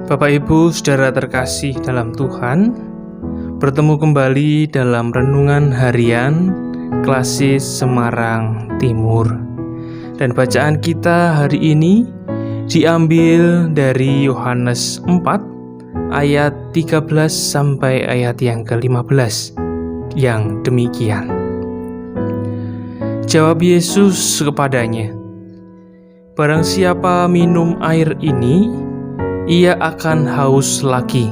Bapak Ibu, saudara terkasih dalam Tuhan, bertemu kembali dalam renungan harian Klasis Semarang Timur. Dan bacaan kita hari ini diambil dari Yohanes 4 ayat 13 sampai ayat yang ke-15 yang demikian. Jawab Yesus kepadanya, "Barang siapa minum air ini, ia akan haus lagi.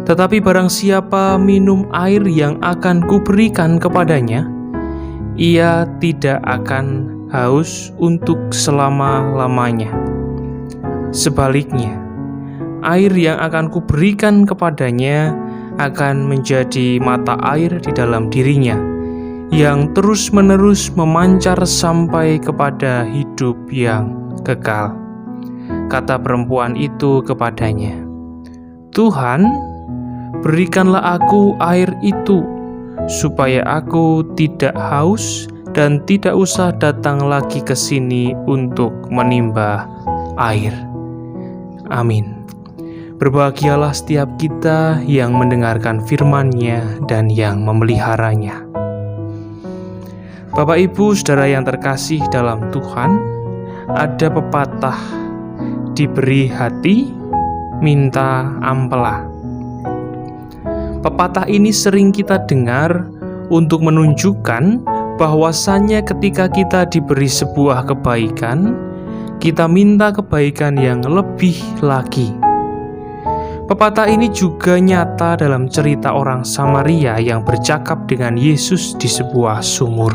Tetapi barang siapa minum air yang akan kuberikan kepadanya, ia tidak akan haus untuk selama-lamanya. Sebaliknya, air yang akan kuberikan kepadanya akan menjadi mata air di dalam dirinya, yang terus-menerus memancar sampai kepada hidup yang kekal." Kata perempuan itu kepadanya, "Tuhan, berikanlah aku air itu, supaya aku tidak haus dan tidak usah datang lagi ke sini untuk menimba air." Amin. Berbahagialah setiap kita yang mendengarkan firman-Nya dan yang memeliharanya. Bapak Ibu, saudara yang terkasih dalam Tuhan, ada pepatah, diberi hati, minta ampela. Pepatah ini sering kita dengar untuk menunjukkan bahwasannya ketika kita diberi sebuah kebaikan, kita minta kebaikan yang lebih lagi. Pepatah ini juga nyata dalam cerita orang Samaria yang bercakap dengan Yesus di sebuah sumur.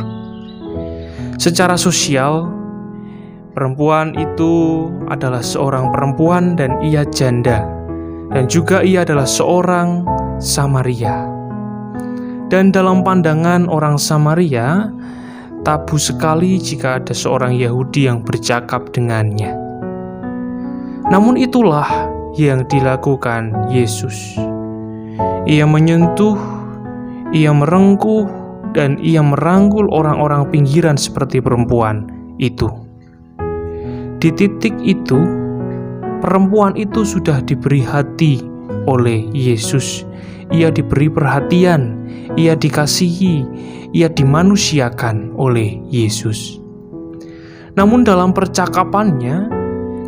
Secara sosial, perempuan itu adalah seorang perempuan dan ia janda, dan juga ia adalah seorang Samaria. Dan dalam pandangan orang Samaria, tabu sekali jika ada seorang Yahudi yang bercakap dengannya. Namun itulah yang dilakukan Yesus. Ia menyentuh, ia merengkuh, dan ia merangkul orang-orang pinggiran seperti perempuan itu. Di titik itu, perempuan itu sudah diberi hati oleh Yesus. Ia diberi perhatian, ia dikasihi, ia dimanusiakan oleh Yesus. Namun dalam percakapannya,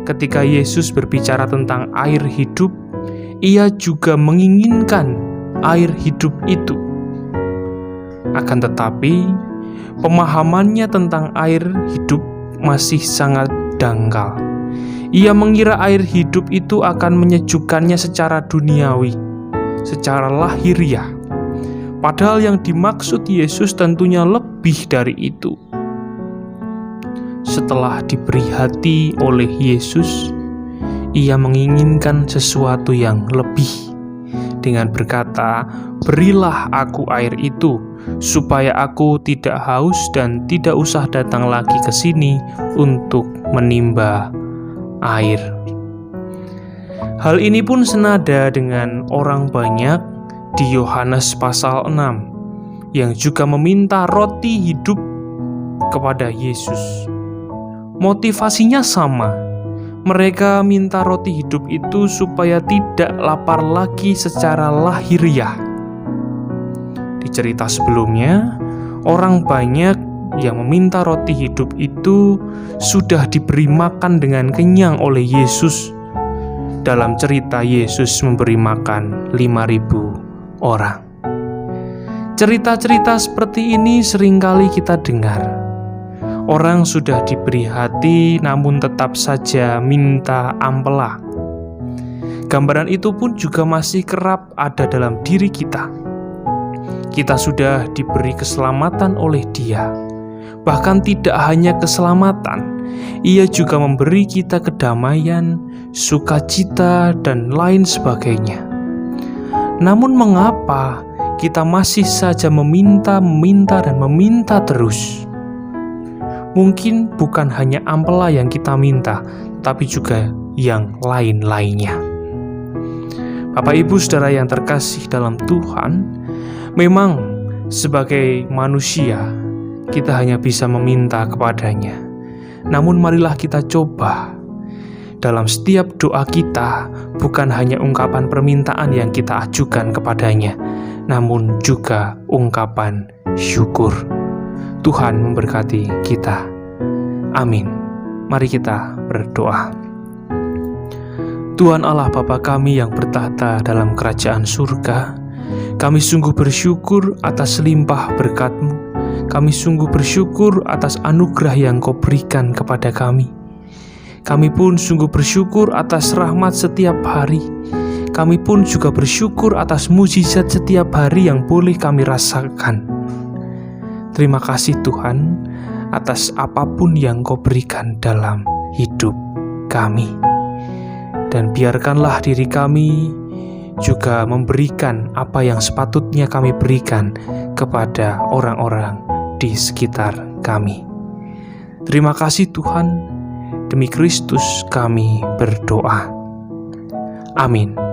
ketika Yesus berbicara tentang air hidup, ia juga menginginkan air hidup itu. Akan tetapi, pemahamannya tentang air hidup masih sangat dangkal. Ia mengira air hidup itu akan menyejukkannya secara duniawi, secara lahiriah. Padahal yang dimaksud Yesus tentunya lebih dari itu. Setelah diberi hati oleh Yesus, ia menginginkan sesuatu yang lebih. Dengan berkata, "Berilah aku air itu, supaya aku tidak haus dan tidak usah datang lagi ke sini untuk menimba air." Hal ini pun senada dengan orang banyak di Yohanes pasal 6 yang juga meminta roti hidup kepada Yesus. Motivasinya sama. Mereka minta roti hidup itu supaya tidak lapar lagi secara lahiriah. Di cerita sebelumnya, orang banyak yang meminta roti hidup itu sudah diberi makan dengan kenyang oleh Yesus. Dalam cerita, Yesus memberi makan 5.000 orang. Cerita-cerita seperti ini seringkali kita dengar. Orang sudah diberi hati namun tetap saja minta ampela. Gambaran itu pun juga masih kerap ada dalam diri kita. Kita sudah diberi keselamatan oleh Dia. Bahkan tidak hanya keselamatan, Ia juga memberi kita kedamaian, sukacita, dan lain sebagainya. Namun mengapa kita masih saja meminta dan meminta terus? Mungkin bukan hanya ampela yang kita minta, tapi juga yang lain-lainnya. Bapak Ibu saudara yang terkasih dalam Tuhan, memang sebagai manusia kita hanya bisa meminta kepadanya. Namun marilah kita coba dalam setiap doa kita bukan hanya ungkapan permintaan yang kita ajukan kepadanya, namun juga ungkapan syukur. Tuhan memberkati kita. Amin. Mari kita berdoa. Tuhan Allah Bapa kami yang bertahta dalam kerajaan surga, kami sungguh bersyukur atas limpah berkat-Mu. Kami sungguh bersyukur atas anugerah yang Kau berikan kepada kami. Kami pun sungguh bersyukur atas rahmat setiap hari. Kami pun juga bersyukur atas mukjizat setiap hari yang boleh kami rasakan. Terima kasih Tuhan atas apapun yang Kau berikan dalam hidup kami. Dan biarkanlah diri kami juga memberikan apa yang sepatutnya kami berikan kepada orang-orang di sekitar kami. Terima kasih Tuhan. Demi Kristus kami berdoa. Amin.